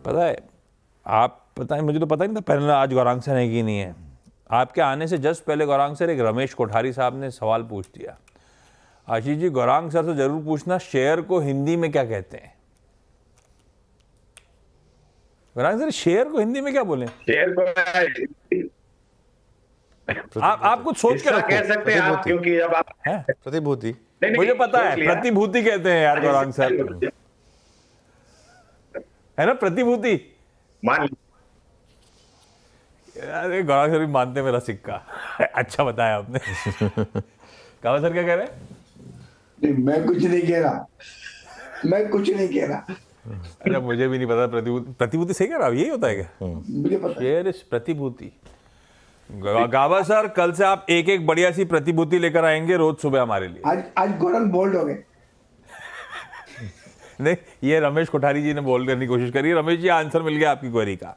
पता है, आप पता है, मुझे तो पता ही नहीं था पैनल आज गौरांग सर है कि नहीं है। आपके आने से जस्ट पहले गौरांग सर एक रमेश कोठारी साहब ने सवाल पूछ दिया। आशीष जी, गौरांग सर से जरूर पूछना शेयर को हिंदी में क्या कहते हैं। गौरांग सर, शेयर को हिंदी में क्या बोले? शेयर को आप कुछ सोच के हिस्सा रखो। कह सकते हैं आप, क्योंकि जब आप प्रतिभूति, मुझे पता है प्रतिभूति कहते हैं यार गौरांग सर, है ना प्रतिभूति। मान अरे गौरांग सर भी मानते हैं मेरा सिक्का। अच्छा बताया आपने। कावा सर क्या कह रहे हैं? नहीं, मैं कुछ नहीं कह रहा, मैं कुछ नहीं कह रहा। अरे मुझे भी नहीं पता। प्रतिभूति सही कह रहा, यही होता है क्या? मुझे पता है। शेयर इज प्रतिभूति। गावा सर, कल से आप एक एक बढ़िया सी प्रतिभूति लेकर आएंगे रोज सुबह हमारे लिए। आज गौरंग बोल्ड हो गए। नहीं, ये रमेश कोठारी जी ने बोल करने की कोशिश करी। रमेश जी, आंसर मिल गया आपकी क्वेरी का।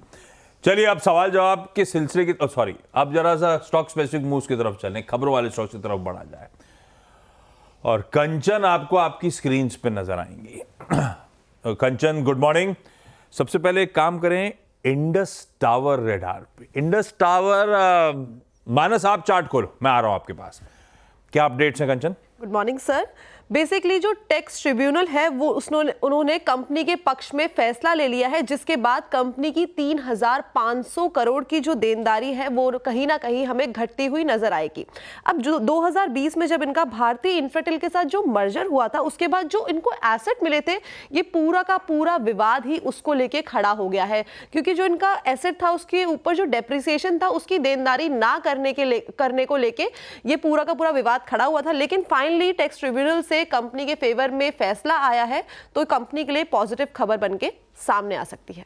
चलिए अब सवाल जवाब के सिलसिले की सॉरी, अब जरा सा स्टॉक स्पेसिफिक मूव्स की तरफ चलें, खबरों वाले स्टॉक्स की तरफ बढ़ा जाए। और कंचन आपको आपकी स्क्रीन पे नजर आएंगी। कंचन, गुड मॉर्निंग। सबसे पहले एक काम करें, इंडस टावर रेडार पे। इंडस टावर, मानस आप चार्ट खोलो, मैं आ रहा हूं आपके पास। क्या अपडेट्स हैं Kanchan? Good morning sir. Basically जो टैक्स ट्रिब्यूनल है वो उन्होंने कंपनी के पक्ष में फैसला ले लिया है, जिसके बाद कंपनी की 3,500 करोड़ की जो देनदारी है वो कहीं ना कहीं हमें घटती हुई नजर आएगी। अब जो 2020 में जब इनका भारतीय इंफ्राटेल के साथ जो मर्जर हुआ था, उसके बाद जो इनको एसेट मिले थे, ये पूरा का पूरा विवाद ही उसको लेके खड़ा हो गया है, क्योंकि जो इनका एसेट था उसके ऊपर जो डेप्रिसिएशन था उसकी देनदारी ना करने को लेके ये पूरा का पूरा विवाद खड़ा हुआ था। लेकिन फाइनली टैक्स ट्रिब्यूनल से कंपनी के फेवर में फैसला आया है, तो कंपनी के लिए पॉजिटिव खबर बनके सामने आ सकती है।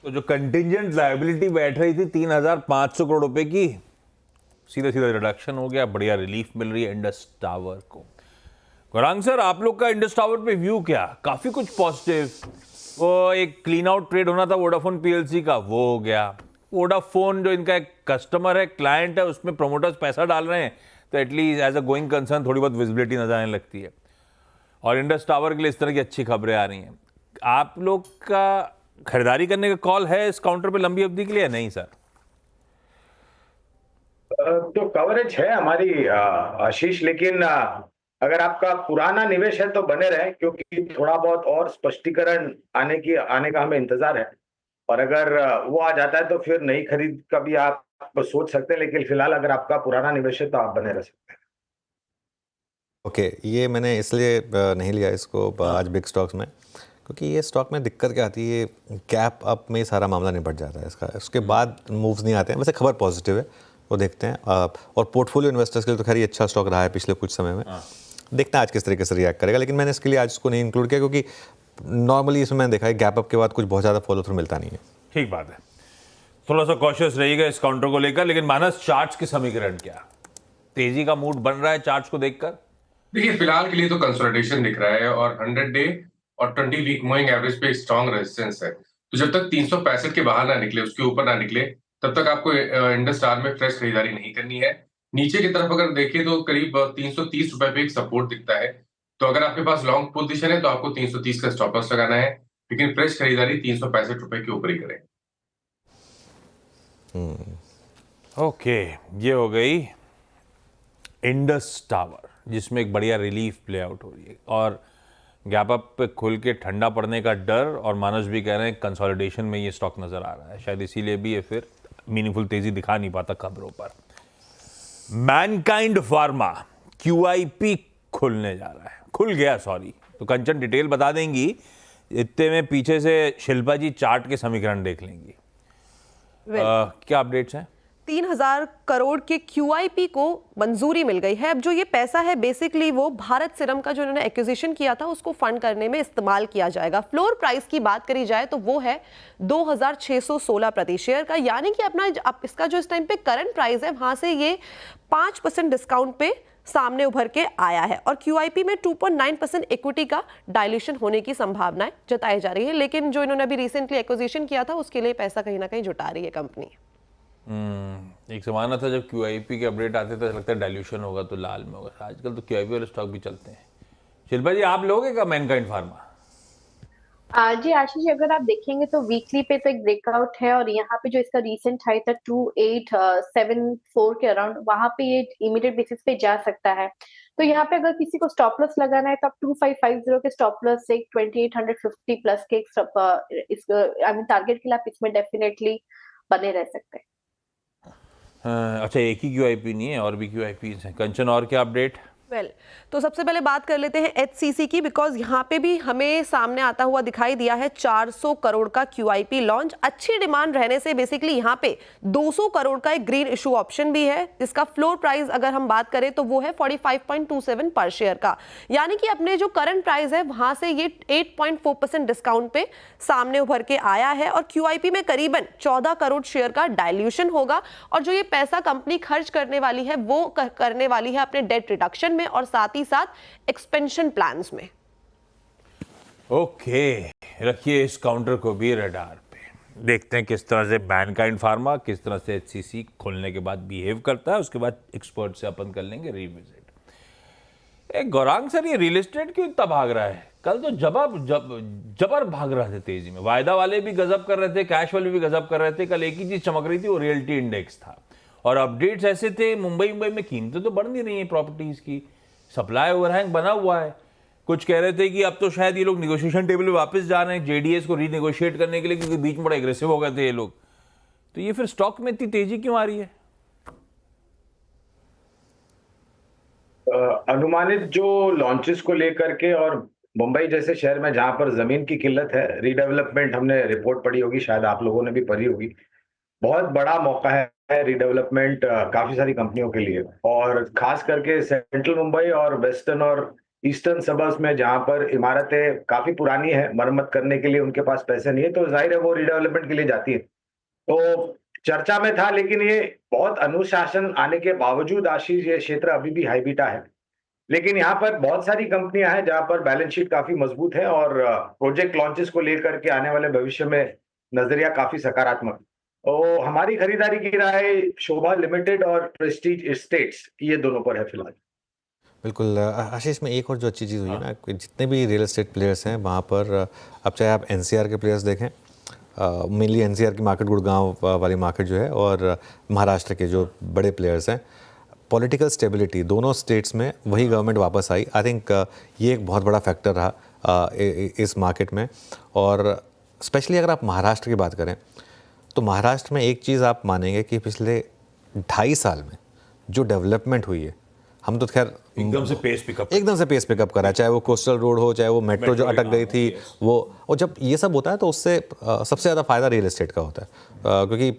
तो जो कंटिंजेंट लायबिलिटी बैठ रही थी 3,500 करोड़ रुपए की, सीधा सीधा रिडक्शन हो गया, बढ़िया रिलीफ मिल रही है इंडस टावर को। गौरांग सर, आप लोग का इंडस टावर पे व्यू क्या? काफी कुछ पॉजिटिव। वो एक क्लीन आउट ट्रेड होना था वोडाफोन पीएलसी का, वो हो गया। वोडाफोन जो इनका एक कस्टमर है, क्लाइंट है, उसमें प्रमोटर्स पैसा डाल रहे हैं, तो at least as a going concern थोड़ी बहुत विजिबिलिटी नजर आने लगती है। और इंडस टावर के लिए इस तरह की अच्छी खबरें आ रही हैं। आप लोग का खरीदारी करने का कॉल है इस काउंटर पे लंबी अवधि के लिए? नहीं सर, तो कवरेज है हमारी आशीष, लेकिन अगर आपका पुराना निवेश है तो बने रहे, क्योंकि थोड़ा बहुत और स्पष्टीकरण आने का हमें इंतजार है। और अगर वो आ जाता है तो फिर नई खरीद का भी आप सोच सकते हैं, लेकिन फिलहाल अगर आपका पुराना निवेश है तो आप बने रह सकते हैं। ओके, ये मैंने इसलिए नहीं लिया इसको आज बिग स्टॉक्स में, क्योंकि ये स्टॉक में दिक्कत क्या आती है, गैप अप में सारा मामला निपट जाता है इसका, उसके बाद मूव्स नहीं आते हैं। वैसे खबर पॉजिटिव है, वो देखते हैं। और पोर्टफोलियो इन्वेस्टर्स के लिए तो खैर ये अच्छा स्टॉक रहा है पिछले कुछ समय में। देखते हैं आज किस तरीके से रिएक्ट करेगा, लेकिन मैंने इसके लिए आज इसको नहीं इंक्लूड किया, क्योंकि नॉर्मली इसमें मैंने देखा है गैप अप के बाद कुछ बहुत ज़्यादा फॉलो थ्रू मिलता नहीं है। ठीक बात है, थोड़ा सा कॉशियस रहिएगा इस काउंटर को लेकर। लेकिन मानस, चार्ट्स के समीकरण क्या? तेजी का मूड बन रहा है चार्ट्स को देखकर? देखिए, फिलहाल के लिए तो कंसोलिडेशन दिख रहा है और 100 डे और 20 वीक मूविंग एवरेज पे स्ट्रॉन्ग रेजिस्टेंस है। तो जब तक 365 के बाहर ना निकले, उसके ऊपर ना निकले, तब तक आपको इंडस टावर में फ्रेश खरीदारी नहीं करनी है। नीचे की तरफ अगर देखें तो करीब 330 रुपए पे एक सपोर्ट दिखता है। तो अगर आपके पास लॉन्ग पोजीशन है तो आपको 330 का स्टॉप लॉस लगाना है, लेकिन फ्रेश खरीदारी 365 रुपए के ऊपर ही करें। ओके, ये हो गई इंडस टावर, जिसमें एक बढ़िया रिलीफ प्ले आउट हो रही है और गैप अप पे खुल के ठंडा पड़ने का डर। और मानस भी कह रहे हैं कंसोलिडेशन में ये स्टॉक नजर आ रहा है, शायद इसीलिए भी ये फिर मीनिंगफुल तेजी दिखा नहीं पाता खबरों पर। मैनकाइंड फार्मा QIP खुलने जा रहा है, खुल गया सॉरी। तो कंचन डिटेल बता देंगी, इतने में पीछे से शिल्पा जी चार्ट के समीकरण देख लेंगी। क्या अपडेट्स हैं? 3,000 करोड़ के QIP को मंजूरी मिल गई है। अब जो ये पैसा है बेसिकली वो भारत सीरम का जो इन्होंने एक्विजिशन किया था उसको फंड करने में इस्तेमाल किया जाएगा। फ्लोर प्राइस की बात करी जाए तो वो है 2,616 प्रति शेयर का, यानी कि अपना इसका जो इस टाइम पे करंट प्राइस है वहां से ये 5% डिस्काउंट पे सामने उभर के आया है। और QIP में 2.9% इक्विटी का डाइल्यूशन होने की संभावनाएं जताई जा रही है, लेकिन जो इन्होंने अभी रिसेंटली एक्विजिशन किया था उसके लिए पैसा कहीं ना कहीं जुटा रही है कंपनी। एक जमाना था जब QIP के अपडेट आते थे लगता है डाइल्यूशन होगा तो लाल में होगा, आजकल तो QIP वाले स्टॉक भी चलते हैं। शिल्पा जी, आप लोगे क्या मैनकाइंड फार्मा? जी आशीष, अगर आप देखेंगे तो वीकली पे तो एक ब्रेकआउट है और यहाँ पे जो इसका रीसेंट हाई था 2874 के अराउंड, वहां पे ये इमीडिएट बेसिस पे जा सकता है। तो यहाँ पे अगर किसी को स्टॉप लॉस लगाना है तो आप 2550 के स्टॉप लॉस से 2850 प्लस के इस आई मीन टारगेट के लिए आप इसमें डेफिनेटली बने रह सकते हैं। अच्छा, एक ही QIP नहीं है, और भी QIPs हैं। कंचन, और क्या अपडेट? तो सबसे पहले बात कर लेते हैं HCC की, बिकॉज यहाँ पे भी हमें सामने आता हुआ दिखाई दिया है 400 करोड़ का QIP लॉन्च। अच्छी डिमांड रहने से बेसिकली यहाँ पे 200 करोड़ का एक ग्रीन इशू ऑप्शन भी है, जिसका फ्लोर प्राइस अगर हम बात करें तो वो है 45.27 पर शेयर का, यानी कि अपने जो करंट प्राइस है वहां से ये 8.4% डिस्काउंट पे सामने उभर के आया है। और QIP में करीबन 14 करोड़ शेयर का डाइल्यूशन होगा, और जो ये पैसा कंपनी खर्च करने वाली है वो करने वाली है अपने डेट रिडक्शन में और साथ ही साथ एक्सपेंशन प्लान्स में। ओके, रखिए इस काउंटर को भी रडार पे। देखते हैं किस तरह से मैनकाइंड फार्मा, किस तरह से HCC खोलने के बाद बिहेव करता है। उसके बाद एक्सपर्ट से अपन कर लेंगे रिविजिट। गौरांग सर, ये रियल एस्टेट क्यों इतना भाग रहा है? कल तो जबर भाग रहे थे तेजी में। वायदा वाले भी गजब कर रहे थे, कैश वाले भी गजब कर रहे थे। कल एक ही चीज चमक रही थी, वो रियल्टी इंडेक्स था। और अपडेट्स ऐसे थे, मुंबई में कीमतें तो बढ़ नहीं रही हैं प्रॉपर्टीज की, सप्लाई ओवरहैंग बना हुआ है। कुछ कह रहे थे कि अब तो शायद ये लोग नेगोशिएशन टेबल पे वापस जा रहे हैं JDS को रीनेगोशिएट करने के लिए, क्योंकि बीच में बड़ा एग्रेसिव हो गए थे ये लोग। तो ये फिर स्टॉक में इतनी तेजी क्यों आ रही है? अनुमानित जो लॉन्चेस को लेकर के, और मुंबई जैसे शहर में जहां पर जमीन की किल्लत है, रीडेवलपमेंट, हमने रिपोर्ट पढ़ी होगी, शायद आप लोगों ने भी पढ़ी होगी, बहुत बड़ा मौका है रीडेवलपमेंट काफी सारी कंपनियों के लिए। और खास करके सेंट्रल मुंबई और वेस्टर्न और ईस्टर्न सबर्ब्स में जहां पर इमारतें काफी पुरानी है, मरम्मत करने के लिए उनके पास पैसे नहीं है, तो जाहिर है वो रीडेवलपमेंट के लिए जाती है। तो चर्चा में था, लेकिन ये बहुत अनुशासन आने के बावजूद आशीष, ये क्षेत्र अभी भी हाई बीटा है। लेकिन यहाँ पर बहुत सारी कंपनियां हैं जहां पर बैलेंस शीट काफी मजबूत है और प्रोजेक्ट लॉन्चेस को लेकर के आने वाले भविष्य में नजरिया काफी सकारात्मक। तो हमारी खरीदारी की राय शोभा लिमिटेड और प्रेस्टीज एस्टेट्स, ये दोनों पर है फिलहाल। बिल्कुल आशीष, में एक और जो अच्छी चीज़ हुई है ना, कि जितने भी रियल एस्टेट प्लेयर्स हैं वहाँ पर अब चाहे आप NCR के प्लेयर्स देखें, मेनली NCR की मार्केट गुड़गांव वाली मार्केट जो है, और महाराष्ट्र के जो बड़े प्लेयर्स हैं, पॉलिटिकल स्टेबिलिटी दोनों स्टेट्स में, वही गवर्नमेंट वापस आई। आई थिंक ये एक बहुत बड़ा फैक्टर रहा इस मार्केट में। और स्पेशली अगर आप महाराष्ट्र की बात करें तो महाराष्ट्र में एक चीज़ आप मानेंगे कि पिछले 2.5 साल में जो डेवलपमेंट हुई है, हम तो खैर एकदम से पेस पिकअप करा, चाहे वो कोस्टल रोड हो, चाहे वो मेट्रो जो अटक गई थी वो। और जब ये सब होता है तो उससे सबसे ज़्यादा फ़ायदा रियल एस्टेट का होता है, क्योंकि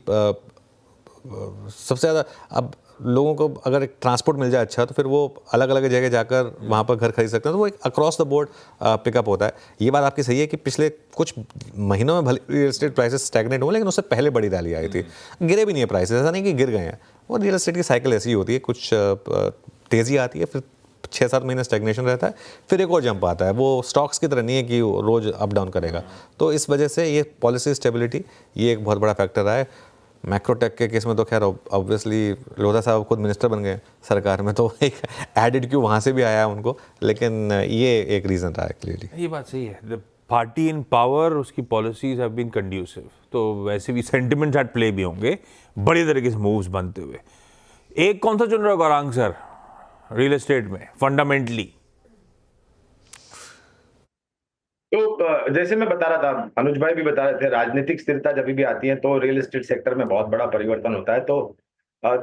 सबसे ज़्यादा अब लोगों को अगर एक ट्रांसपोर्ट मिल जाए अच्छा, तो फिर वो अलग अलग जगह जाकर वहाँ पर घर खरीद सकते हैं, तो वो एक अक्रॉस द बोर्ड पिकअप होता है। ये बात आपकी सही है कि पिछले कुछ महीनों में भले रियल एस्टेट प्राइसेस स्टैग्नेट हुए, लेकिन उससे पहले बड़ी रैली आई थी। गिरे भी नहीं है प्राइसेस, ऐसा नहीं कि गिर गए हैं। और रियल एस्टेट की साइकिल ऐसी होती है, कुछ तेज़ी आती है, फिर 6-7 महीने स्टैग्नेशन रहता है, फिर एक और जंप आता है। वो स्टॉक्स की तरह नहीं है कि रोज़ अप डाउन करेगा। तो इस वजह से ये पॉलिसी स्टेबिलिटी, ये एक बहुत बड़ा फैक्टर रहा है। मैक्रोटेक के केस में तो खैर ऑब्वियसली लोधा साहब खुद मिनिस्टर बन गए सरकार में, तो एक एडिड क्यों वहाँ से भी आया उनको, लेकिन ये एक रीज़न रहा है क्लियरली। ये बात सही है, द पार्टी इन पावर, उसकी पॉलिसीज हैव बीन कंड्यूसिव, तो वैसे भी सेंटिमेंट्स एट प्ले भी होंगे, बड़ी तरीके से मूव्स बनते हुए। एक कौन सा चुन रहा है गौरांग सर रियल एस्टेट में फंडामेंटली? तो जैसे मैं बता रहा था, अनुज भाई भी बता रहे थे, राजनीतिक स्थिरता जब भी आती है तो रियल एस्टेट सेक्टर में बहुत बड़ा परिवर्तन होता है। तो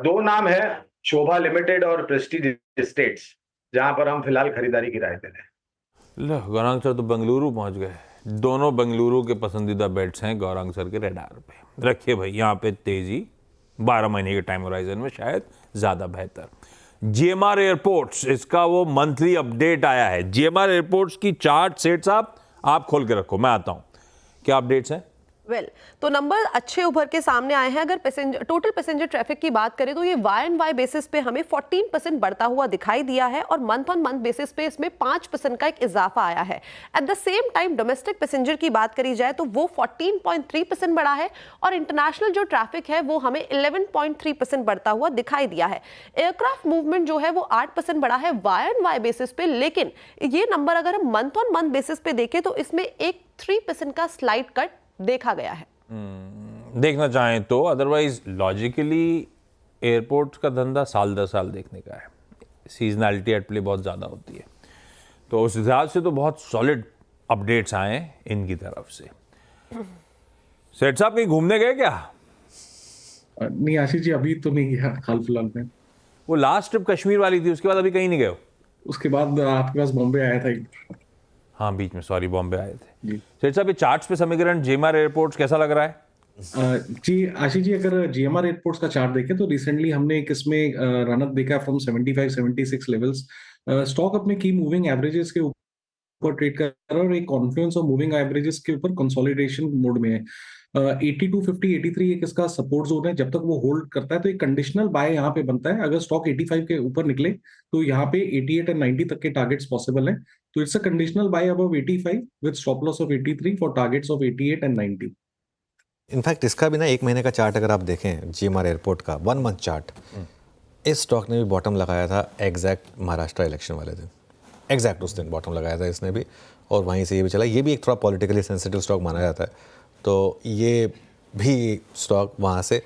2 नाम है, शोभा लिमिटेड और प्रेस्टीज एस्टेट्स, जहां पर हम फिलहाल खरीदारी की राय दे रहे हैं। लो, गौरांग सर तो बेंगलुरु पहुंच गए। दोनों बेंगलुरु के पसंदीदा बेट्स हैं गौरांग सर के रडार पे। रखिए भाई, यहाँ पे तेजी 12 महीने के टाइम होराइजन में शायद ज़्यादा बेहतर। GMR एयरपोर्ट्स, इसका वो मंथली अपडेट आया है। GMR एयरपोर्ट्स की चार्ट सेट साहब आप खोल के रखो, मैं आता हूँ। क्या अपडेट्स हैं? तो नंबर अच्छे उभर के सामने आए हैं। अगर टोटल पैसेंजर ट्रैफिक की बात करें तो ये Y-on-Y बेसिस पे हमें 14% बढ़ता हुआ दिखाई दिया है और मंथ ऑन मंथ बेसिस पे इसमें 5% का एक इजाफा आया है। At the same time domestic passenger की बात करी जाए तो वो 14.3% बढ़ा है और इंटरनेशनल जो ट्रैफिक है वो हमें 11.3% बढ़ता हुआ दिखाई दिया है। एयरक्राफ्ट मूवमेंट जो है वो 8% बढ़ा है Y-on-Y बेसिस पे, लेकिन ये नंबर अगर हम मंथ ऑन मंथ बेसिस पे देखें तो इसमें एक 3% का स्लाइड कट देखा गया है। देखना चाहें तो अदरवाइज लॉजिकली एयरपोर्ट का धंधा साल 10 साल देखने का है, सीजनैलिटी एट प्ले बहुत ज़्यादा होती है, तो उस हिसाब से तो बहुत सॉलिड अपडेट्स आए हैं इनकी तरफ से। सेठ साहब कहीं घूमने गए क्या? नहीं आशीष जी, अभी तो नहीं गया हाल फिलहाल में। वो लास्ट ट्रिप कश्मीर वाली थी, उसके बाद अभी कहीं नहीं गए हो? उसके बाद आपके पास बॉम्बे आया था। हाँ बीच में, सॉरी, बॉम्बे आए थे। जी सेठ साहब ये चार्ट्स पे समीकरण GMR एयरपोर्ट्स कैसा लग रहा है? जी आशीष जी, अगर GMR एयरपोर्ट्स का चार्ट देखें तो रिसेंटली हमने एक इसमें रनअप देखा फ्रॉम 75-76 लेवल्स। स्टॉक अपने की मूविंग एवरेजेस के ऊपर ट्रेड कर रहा है और एक कॉन्फ्लुएंस ऑफ मूविंग एवरेजेस के ऊपर कंसोलिडेशन मोड में है। 8250 83 एक इसका सपोर्ट जोन है। जब तक वो होल्ड करता है तो एक कंडीशनल बाय यहाँ पे बनता है। अगर स्टॉक 85 के ऊपर निकले तो यहाँ पे 88 एंड 90 तक के टारगेट्स पॉसिबल है। तो it's a conditional buy above 85 with stop loss of 83 for targets of 88 and 90। In fact इसका भी ना 1 महीने का चार्ट अगर आप देखें GMR एयरपोर्ट का 1 मंथ चार्ट, इस स्टॉक ने भी बॉटम लगाया था एग्जैक्ट महाराष्ट्र इलेक्शन वाले दिन, एग्जैक्ट उस दिन बॉटम लगाया था इसने भी, और वहीं से ये भी चला। ये भी एक थोड़ा पॉलिटिकली सेंसिटिव स्टॉक माना जाता है, तो ये भी स्टॉक वहाँ से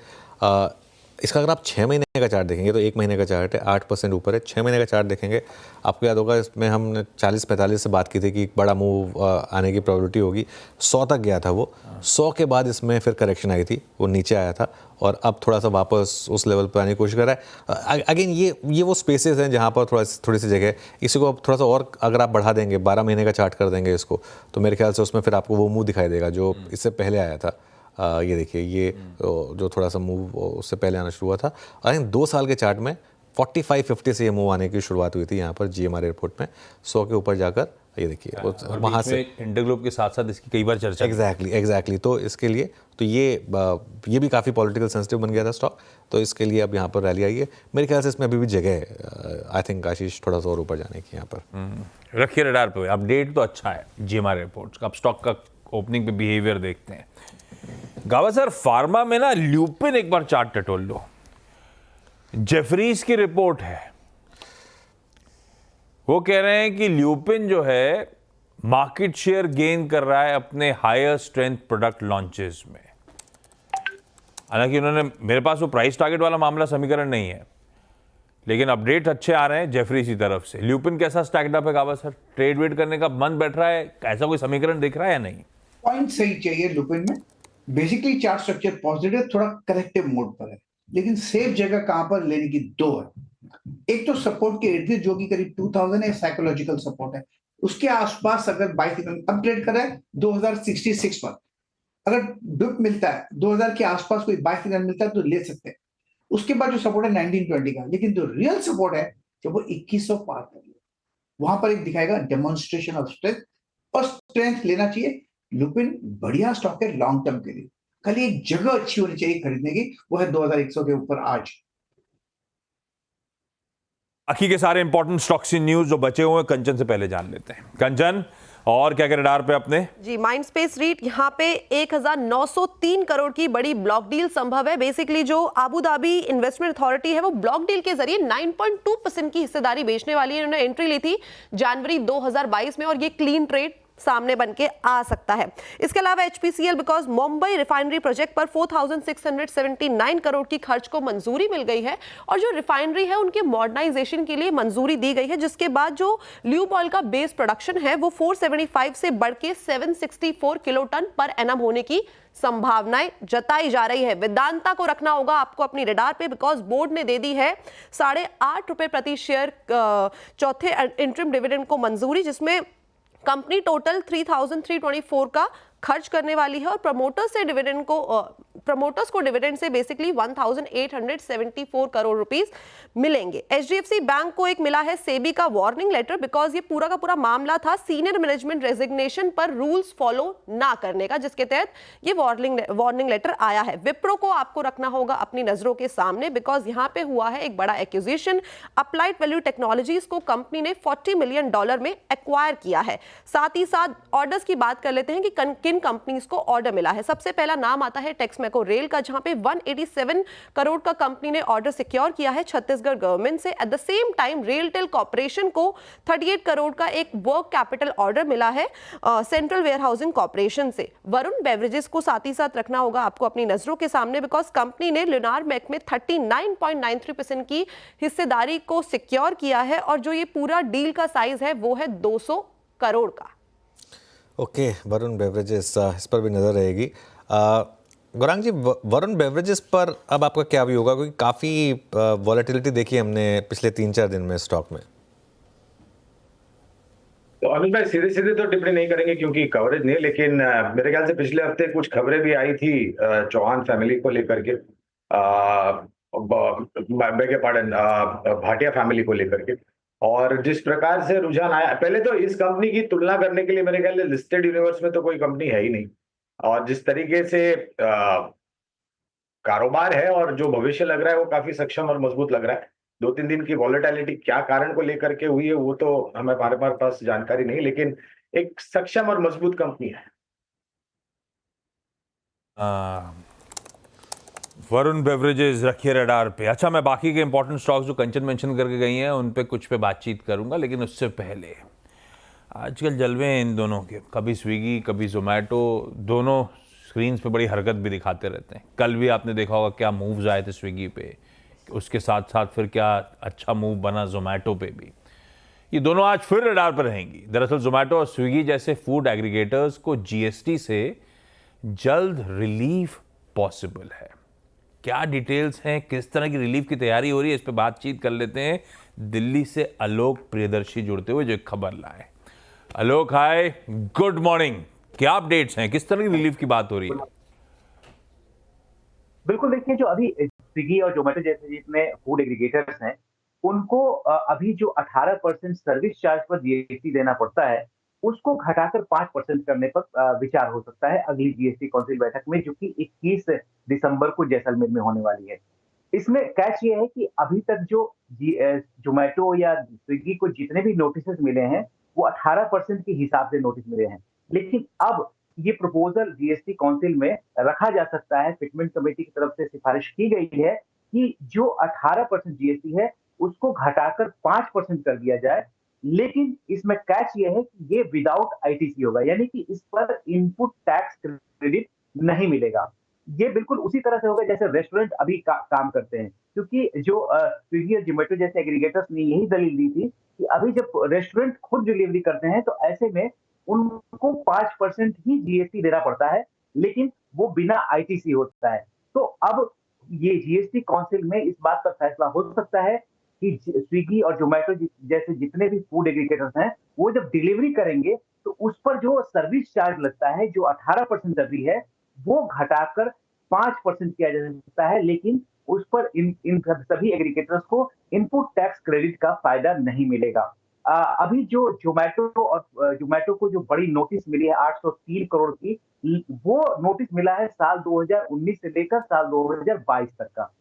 इसका अगर आप 6 महीने का चार्ट देखेंगे तो 1 महीने का चार्ट है 8% ऊपर है। 6 महीने का चार्ट देखेंगे, आपको याद होगा इसमें हमने 40-45 से बात की थी कि एक बड़ा मूव आने की प्रोबेबिलिटी होगी। 100 तक गया था वो, 100 के बाद इसमें फिर करेक्शन आई थी, वो नीचे आया था और अब थोड़ा सा वापस उस लेवल पर आने की कोशिश कर रहा है। अगेन ये वो स्पेसेस हैं जहाँ पर थोड़ी सी जगह है। इसी को थोड़ा सा और अगर आप बढ़ा देंगे, 12 महीने का चार्ट कर देंगे इसको, तो मेरे ख्याल से उसमें फिर आपको वो मूव दिखाई देगा जो इससे पहले आया था। ये देखिए, ये जो थोड़ा सा मूव उससे पहले आना शुरू हुआ था। आई थिंक 2 साल के चार्ट में 45-50 से ये मूव आने की शुरुआत हुई थी यहाँ पर GMR एयरपोर्ट में, 100 के ऊपर जाकर ये देखिए वहाँ से इंटरग्लोब के साथ साथ इसकी कई बार चर्चा। एग्जैक्टली तो इसके लिए तो ये भी काफ़ी पॉलिटिकल सेंसिटिव बन गया था स्टॉक, तो इसके लिए अब यहाँ पर रैली आई है। मेरे ख्याल से इसमें अभी भी जगह है, आई थिंक आशीष, थोड़ा सा और ऊपर जाने की यहाँ पर। रखिए रडार पे, अपडेट तो अच्छा है GMR एयरपोर्ट्स का। अब स्टॉक का ओपनिंग पे बिहेवियर देखते हैं। गावा सर, फार्मा में ना ल्यूपिन एक बार चार्ट टटोल लो। जेफरीज की रिपोर्ट है, वो कह रहे हैं कि ल्यूपिन जो है मार्केट शेयर गेन कर रहा है अपने हायर स्ट्रेंथ प्रोडक्ट लॉन्चेस में। हालांकि उन्होंने, मेरे पास वो प्राइस टारगेट वाला मामला समीकरण नहीं है, लेकिन अपडेट अच्छे आ रहे हैं जेफरीज की तरफ से। ल्यूपिन कैसा स्टैक्ड अप है गावा सर? ट्रेड वेट करने का मन बैठ रहा है? ऐसा कोई समीकरण दिख रहा है या नहीं? पॉइंट सही चाहिए लुपिन में। बेसिकली चार्ट स्ट्रक्चर पॉजिटिव, थोड़ा करेक्टिव मोड पर है, लेकिन सेफ जगह कहां पर लेने की 2 है। एक तो सपोर्ट के इर्द गिर्द जो कि करीब 2000 है, साइकोलॉजिकल सपोर्ट है। उसके आसपास अगर बाई सिग्नल अपग्रेड करें 2066 पर, अगर डिप मिलता है 2000 के आसपास कोई बाई सिग्नल मिलता है तो ले सकते हैं। उसके बाद जो सपोर्ट है 1920 का, लेकिन जो रियल सपोर्ट है जब वो 2100 पार कर ले, वहां पर एक दिखाएगा डेमोन्स्ट्रेशन ऑफ स्ट्रेंथ, और स्ट्रेंथ लेना चाहिए। लुपिन बढ़िया स्टॉक है लॉन्ग टर्म के लिए, खाली एक जगह अच्छी होनी चाहिए खरीदने की, वो है 2100 के ऊपर आज। बाकी के सारे इंपॉर्टेंट स्टॉक्स इन न्यूज जो बचे हुए हैं कंचन से पहले जान लेते हैं। कंचन, और क्या रडार पे अपने? जी, माइंडस्पेस रीट, यहाँ पे 1903 करोड़ की बड़ी ब्लॉक डील संभव है। बेसिकली जो अबू धाबी इन्वेस्टमेंट अथॉरिटी है वो ब्लॉक डील के जरिए 9.2% की हिस्सेदारी बेचने वाली है। इन्होंने एंट्री ली थी जनवरी 2022 में और ये क्लीन ट्रेड सामने बन के आ सकता है। इसके अलावा HPCL, because Mumbai refinery project पर 4679 करोड़ की खर्च को मंजूरी मिल गई है और जो रिफाइनरी है उनके मॉडर्नाइजेशन के लिए मंजूरी दी गई है, जिसके बाद जो ल्यूब ऑयल का बेस प्रोडक्शन है वो 475 से बढ़ के 764 किलो टन पर एनम होने की संभावनाएं जताई जा रही है। वेदांता को रखना होगा आपको अपनी रडार पे, बिकॉज बोर्ड ने दे दी है 8.5 रुपए प्रति शेयर चौथे इंटरिम डिविडेंड को मंजूरी, जिसमें कंपनी टोटल 3324 का खर्च करने वाली है और प्रमोटर्स को डिविडेंड से बेसिकली 1874 करोड़ रुपीस मिलेंगे। एचडीएफसी बैंक को एक मिला है सेबी का वार्निंग लेटर, बिकॉज ये पूरा का पूरा मामला था सीनियर मैनेजमेंट रेजिग्नेशन पर रूल्स फॉलो ना करने का, जिसके तहत ये वार्निंग लेटर आया है। विप्रो को आपको रखना होगा अपनी नजरों के सामने, बिकॉज यहां पे हुआ है एक बड़ा एक्विजिशन। अप्लाइड वैल्यू टेक्नोलॉजीज को कंपनी ने $40 मिलियन में एक्वायर किया है। साथ ही साथ ऑर्डर्स की बात कर लेते हैं कि किन कंपनीज को ऑर्डर मिला है। सबसे पहला नाम आता है टेक्समेको रेल का, जहां पे 187 करोड़ का कंपनी ने ऑर्डर सिक्योर किया है छत्तीसगढ़ गवर्नमेंट से। At the same time RailTel corporation को 38 करोड़ का एक वर्क कैपिटल ऑर्डर मिला है सेंट्रल वेयर हाउसिंग कॉर्पोरेशन से। वरुण बेवरेजेस को साथ ही साथ रखना होगा आपको अपनी नजरों के सामने, बिकॉज कंपनी ने लिनार मैक में 39.93% की हिस्सेदारी को सिक्योर किया है और जो ये पूरा डील का साइज है वो है 200 करोड़ का। ओके, वरुण बेवरेजेस, इस पर भी नज़र रहेगी। गौरांग जी, वरुण बेवरेजेस पर अब आपका क्या व्यू होगा, क्योंकि काफ़ी वॉलेटिलिटी देखी हमने पिछले 3-4 दिन में स्टॉक में। तो अनिल भाई सीधे सीधे तो टिप्पणी नहीं करेंगे क्योंकि कवरेज नहीं, लेकिन मेरे ख्याल से पिछले हफ्ते कुछ खबरें भी आई थी चौहान फैमिली को लेकर के, बेगे पार्डन, भाटिया फैमिली को लेकर के, और जिस प्रकार से रुझान आया, पहले तो इस कंपनी की तुलना करने के लिए मेरे ख्याल से लिस्टेड यूनिवर्स में तो कोई कंपनी है ही नहीं, और जिस तरीके से कारोबार है और जो भविष्य लग रहा है वो काफी सक्षम और मजबूत लग रहा है। 2-3 दिन की वॉलेटिलिटी क्या कारण को लेकर के हुई है वो तो हमारे पास जानकारी नहीं, लेकिन एक सक्षम और मजबूत कंपनी है। वरुण बेवरेजेस रखिए रडार पे। अच्छा, मैं बाकी के इंपॉर्टेंट स्टॉक्स जो कंचन मेंशन करके गई हैं उन पे कुछ पे बातचीत करूंगा, लेकिन उससे पहले आजकल जलवे हैं इन दोनों के, कभी स्विगी कभी जोमेटो, दोनों स्क्रीन्स पे बड़ी हरकत भी दिखाते रहते हैं। कल भी आपने देखा होगा क्या मूव्स आए थे स्विगी पे, उसके साथ साथ फिर क्या अच्छा मूव बना जोमेटो पे भी। ये दोनों आज फिर रडार पर रहेंगी। दरअसल जोमेटो और स्विगी जैसे फूड एग्रीगेटर्स को जीएसटी से जल्द रिलीफ पॉसिबल है। क्या डिटेल्स हैं, किस तरह की रिलीफ की तैयारी हो रही है, इस पे बातचीत कर लेते हैं। दिल्ली से आलोक प्रियदर्शी जुड़ते हुए जो एक खबर लाए। आलोक, हाय, गुड मॉर्निंग। क्या अपडेट्स हैं, किस तरह की रिलीफ की बात हो रही है? बिल्कुल, देखिए जो अभी स्विगी और जोमेटो जैसे जितने फूड एग्रीगेटर्स हैं उनको अभी जो 18% सर्विस चार्ज पर जीएसटी देना पड़ता है उसको घटाकर 5% करने पर विचार हो सकता है अगली जीएसटी काउंसिल बैठक में, जो कि 21 दिसंबर को जैसलमेर में होने वाली है। इसमें कैच ये है कि अभी तक जो जोमेटो या स्विगी को जितने भी नोटिस मिले हैं वो 18% के हिसाब से नोटिस मिले हैं, लेकिन अब ये प्रपोजल जीएसटी काउंसिल में रखा जा सकता है। फिटमेंट कमेटी की तरफ से सिफारिश की गई है कि जो 18% जीएसटी है उसको घटाकर 5% कर दिया जाए, लेकिन इसमें कैच ये है कि ये विदाउट आईटीसी होगा, यानी कि इस पर इनपुट टैक्स क्रेडिट नहीं मिलेगा। ये बिल्कुल उसी तरह से होगा जैसे रेस्टोरेंट अभी काम करते हैं, क्योंकि जो स्विगी और जोमेटो जैसे एग्रीगेटर्स ने यही दलील दी थी कि अभी जब रेस्टोरेंट खुद डिलीवरी करते हैं तो ऐसे में उनको 5% ही जीएसटी देना पड़ता है, लेकिन वो बिना आईटीसी होता है। तो अब ये जीएसटी काउंसिल में इस बात पर फैसला हो सकता है कि स्विगी और जोमेटो जैसे जितने भी फूड एग्रीगेटर्स हैं वो जब डिलीवरी करेंगे तो उस पर जो सर्विस चार्ज लगता है, जो 18% अभी है, वो घटाकर 5% किया जा सकता है, लेकिन उस पर इन सभी एग्रीगेटर्स को इनपुट टैक्स क्रेडिट का फायदा नहीं मिलेगा। अभी जो जोमेटो को जो बड़ी नोटिस मिली है 803 करोड़ की, वो नोटिस मिला है साल 2019 से लेकर साल 2022 तक का।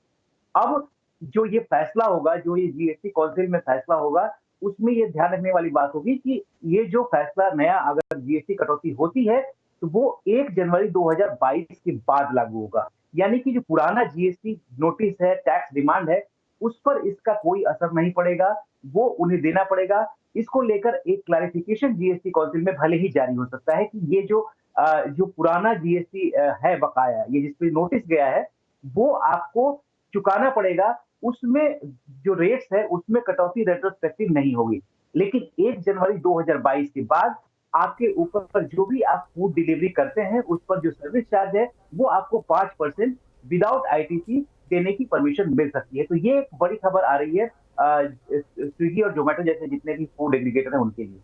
अब जो ये फैसला होगा, जो ये जीएसटी काउंसिल में फैसला होगा, उसमें ये ध्यान रखने वाली बात होगी कि ये जो फैसला नया अगर जीएसटी कटौती होती है तो वो 1 जनवरी 2022 के बाद लागू होगा, यानी कि जो पुराना जीएसटी नोटिस है, टैक्स डिमांड है, उस पर इसका कोई असर नहीं पड़ेगा, वो उन्हें देना पड़ेगा। इसको लेकर एक क्लैरिफिकेशन जीएसटी काउंसिल में भले ही जारी हो सकता है कि ये जो पुराना जीएसटी है बकाया, ये जिस पे नोटिस गया है, वो आपको चुकाना पड़ेगा। उसमें जो रेट्स है उसमें कटौती रेट्रोस्पेक्टिव नहीं होगी, लेकिन 1 जनवरी 2022 के बाद आपके ऊपर जो भी आप फूड डिलीवरी करते हैं उस पर जो सर्विस चार्ज है वो आपको 5% विदाउट आईटीसी देने की परमिशन मिल सकती है। तो ये एक बड़ी खबर आ रही है स्विगी और जोमेटो जैसे जितने भी फूड एग्रीगेटर हैं उनके लिए।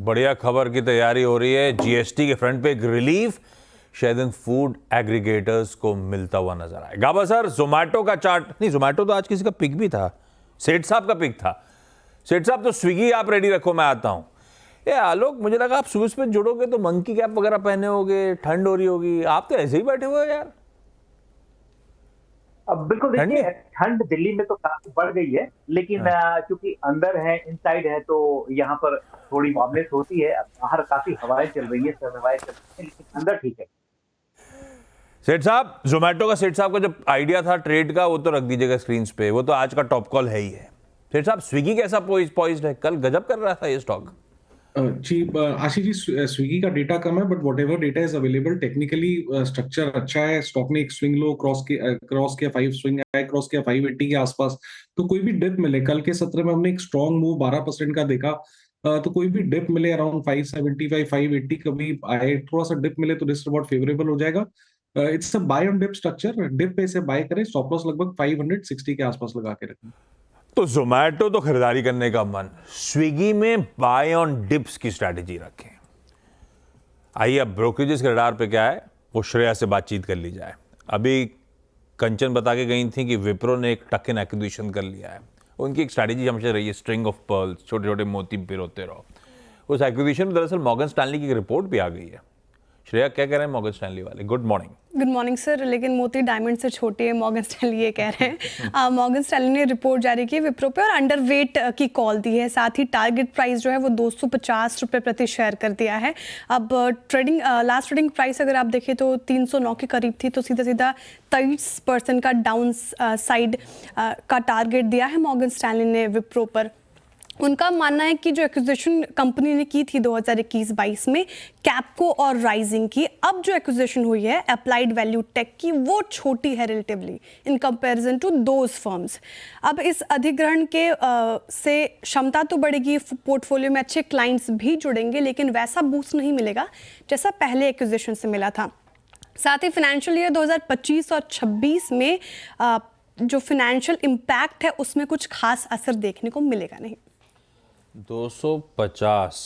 बढ़िया खबर की तैयारी हो रही है। जीएसटी के फ्रंट पे एक रिलीफ शायद इन फूड एग्रीगेटर्स को मिलता हुआ नजर आए। गाबा सर, जोमेटो का चार्ट नहीं, जोमेटो तो आज किसी का पिक भी था, सेठ साहब का पिक था। सेठ साहब तो स्विगी आप रेडी रखो, मैं आता हूं। ये आलोक, मुझे लगा आप सुबह सुबह जुड़ोगे तो मंकी कैप वगैरह पहने होगे, ठंड हो रही होगी, आप तो ऐसे ही बैठे हुए हो यार। अब बिल्कुल देखिए, ठंड दिल्ली में तो काफी बढ़ गई है, लेकिन क्योंकि अंदर है, इनसाइड है, तो यहाँ पर थोड़ी वार्मनेस होती है। बाहर काफी हवाएं चल रही है, सर्द हवाएं चल रही है, लेकिन अंदर ठीक है। सेठ साहब, जोमेटो का सेठ साहब का जब आइडिया था ट्रेड का, वो तो रख दीजिएगा स्क्रीन पे, वो तो आज का टॉप कॉल है ही है। सेठ साहब, स्विगी कैसा पॉइज्ड है? कल गजब कर रहा था ये स्टॉक। जी आशीष जी, स्विगी का डेटा कम है, but whatever data is available, technically structure अच्छा है। स्टॉक ने एक स्विंग लो क्रॉस किया 5 स्विंग हाई क्रॉस किया 580 के आसपास। तो कोई भी डिप मिले, कल के सत्र में हमने एक स्ट्रॉन्ग मूव 12% का देखा, तो कोई भी डिप मिले अराउंड 575 580 कभी आए, थोड़ा सा डिप मिले तो रिस्क रिवॉर्ड फेवरेबल हो जाएगा। It's a buy on dip structure, dip पे से बाय करें, स्टॉप लॉस लगभग 560 के आसपास लगा के रखें। तो जोमेटो तो खरीदारी करने का मन, स्विगी में बाय ऑन डिप्स की स्ट्रैटेजी रखें। आइए अब ब्रोकरेजेस के रडार पे क्या है वो श्रेया से बातचीत कर ली जाए। अभी कंचन बता के गई थी कि विप्रो ने एक टक इन एक्विजिशन कर लिया है। उनकी एक स्ट्रैटेजी हमेशा रही है स्ट्रिंग ऑफ पर्ल्स, छोटे छोटे मोती पिरोते रहो। उस एक्विजिशन में दरअसल मॉर्गन स्टैनली की एक रिपोर्ट भी आ गई है। श्रेया, क्या कह रहे हैं मॉर्गन स्टैनली वाले? Good morning. Good morning sir, लेकिन मोती डायमंड से छोटी है, मॉर्गन स्टैनली ये कह रहे हैं। मॉर्गन स्टैनली ने रिपोर्ट जारी की विप्रो पे और अंडरवेट की कॉल दी है। साथ ही टारगेट प्राइस जो है वो 250 रुपये प्रति शेयर कर दिया है। अब ट्रेडिंग लास्ट ट्रेडिंग प्राइस अगर आप देखें तो 309 के करीब थी, तो सीधा सीधा 23% का डाउन साइड का टारगेट दिया है मॉर्गन स्टैनली ने विप्रो पर। उनका मानना है कि जो एक्विजिशन कंपनी ने की थी 2021-22 में कैपको और राइजिंग की, अब जो एक्विजिशन हुई है अप्लाइड वैल्यू टेक की, वो छोटी है relatively in comparison to those firms. अब इस अधिग्रहण के से क्षमता तो बढ़ेगी, पोर्टफोलियो में अच्छे क्लाइंट्स भी जुड़ेंगे, लेकिन वैसा बूस्ट नहीं मिलेगा जैसा पहले एक्विजिशन से मिला था। साथ ही फाइनेंशियल ईयर 2025 और 26 में जो फाइनेंशियल इम्पैक्ट है उसमें कुछ खास असर देखने को मिलेगा नहीं। 250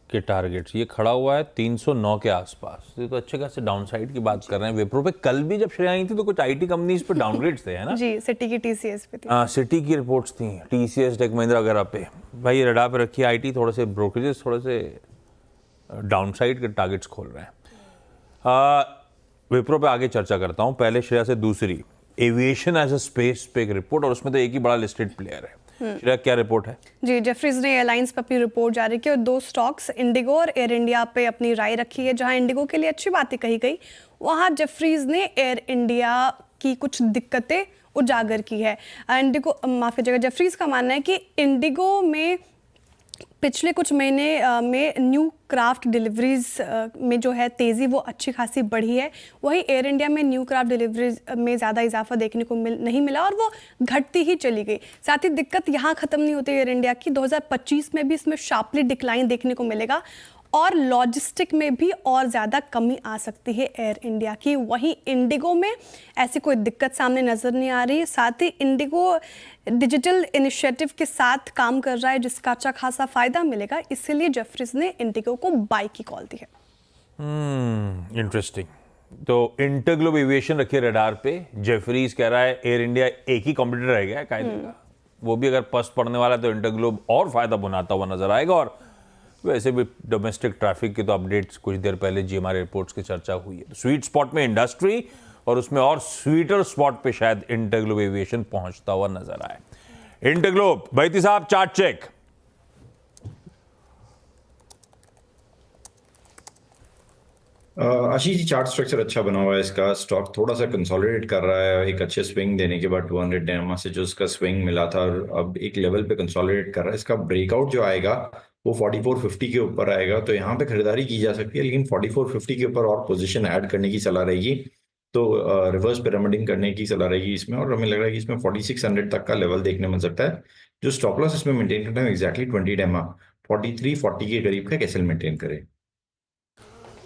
के टारगेट, ये खड़ा हुआ है 309 के आसपास। ये तो अच्छे खासे डाउनसाइड की बात कर रहे हैं विप्रो पे। कल भी जब श्रेया आई थी तो कुछ आईटी कंपनीज पे डाउनग्रेड्स थे, है ना? जी, सिटी की टीसीएस पे थी। हाँ, सिटी की रिपोर्ट्स थी, टीसीएस, टेक महिंद्रा वगैरह पे। भाई ये रडार पे रखिए, आईटी थोड़े से ब्रोकरेजेस थोड़े से डाउनसाइड के टारगेट्स खोल रहे हैं। विप्रो पे आगे चर्चा करता हूँ, पहले श्रेया से दूसरी एविएशन एज अ स्पेस पे एक रिपोर्ट, और उसमें तो एक ही बड़ा लिस्टेड प्लेयर है। श्रेया, क्या रिपोर्ट है? जी, जेफरीज ने एयरलाइंस पर अपनी रिपोर्ट जारी की और 2 स्टॉक्स इंडिगो और एयर इंडिया पे अपनी राय रखी है। जहां इंडिगो के लिए अच्छी बातें कही गई, वहां जेफरीज ने एयर इंडिया की कुछ दिक्कतें उजागर की है। इंडिगो, माफ कीजिएगा, जेफरीज का मानना है कि इंडिगो में पिछले कुछ महीने में न्यू क्राफ्ट डिलीवरीज में जो है तेज़ी वो अच्छी खासी बढ़ी है। वहीं एयर इंडिया में न्यू क्राफ्ट डिलीवरीज में ज़्यादा इजाफा देखने को नहीं मिला और वो घटती ही चली गई। साथ ही दिक्कत यहाँ ख़त्म नहीं होती एयर इंडिया की, 2025 में भी इसमें शार्पली डिक्लाइन देखने को मिलेगा और लॉजिस्टिक में भी और ज़्यादा कमी आ सकती है एयर इंडिया की। वहीं इंडिगो में ऐसी कोई दिक्कत सामने नज़र नहीं आ रही। साथ ही इंडिगो डिजिटल इनिशिएटिव के साथ काम कर रहा है जिसका अच्छा खासा फ़ायदा मिलेगा, इसीलिए जेफरीज ने इंडिगो को बाय की कॉल दी है। इंटरेस्टिंग। तो इंटरग्लोब एविएशन रखिए रडार पे। जेफरीज कह रहा है एयर इंडिया एक ही कॉम्पिटिटर रह गया है कायदे का, वो भी अगर पस्त पड़ने वाला है तो इंटरग्लोब और फायदा बनाता हुआ नजर आएगा। और वैसे भी डोमेस्टिक ट्रैफिक के तो अपडेट्स कुछ देर पहले जीएमआर एयरपोर्ट्स की चर्चा हुई है। स्वीट स्पॉट में इंडस्ट्री और उसमें और स्वीटर स्पॉट पे शायद इंटरग्लोब एविएशन पहुंचता हुआ नजर आए। इंटरग्लोब, बैती साहब chart check. Ashish ji, chart structure अच्छा बना हुआ है इसका। स्टॉक थोड़ा सा कंसोलिडेट कर रहा है एक अच्छे स्विंग देने के बाद 200 DMA से जो उसका स्विंग मिला था, और अब एक लेवल पे कंसोलिडेट कर रहा है। इसका ब्रेकआउट जो आएगा वो 4450 के ऊपर आएगा, तो यहाँ पे खरीदारी की जा सकती है, लेकिन 4450 के ऊपर और पोजीशन ऐड करने की सलाह रहेगी, तो रिवर्स पिरामिडिंग करने की सलाह रहेगी इसमें। और हमें लग रहा है कि इसमें 4600 तक का लेवल देखने मिल सकता है। जो स्टॉप लॉस इसमें मेंटेन करना है एक्जैक्टली 20 DMA 4340 के करीब का कैसे मेंटेन करे।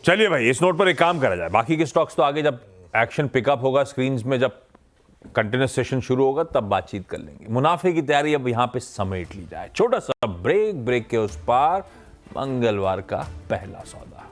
चलिए भाई, इस नोट पर एक काम करा जाए, बाकी के स्टॉक्स तो आगे जब एक्शन पिकअप होगा, स्क्रीन में जब कंटिन्यूस सेशन शुरू होगा तब बातचीत कर लेंगे। मुनाफे की तैयारी अब यहां पे समेट ली जाए। छोटा सा ब्रेक, ब्रेक के उस पार मंगलवार का पहला सौदा।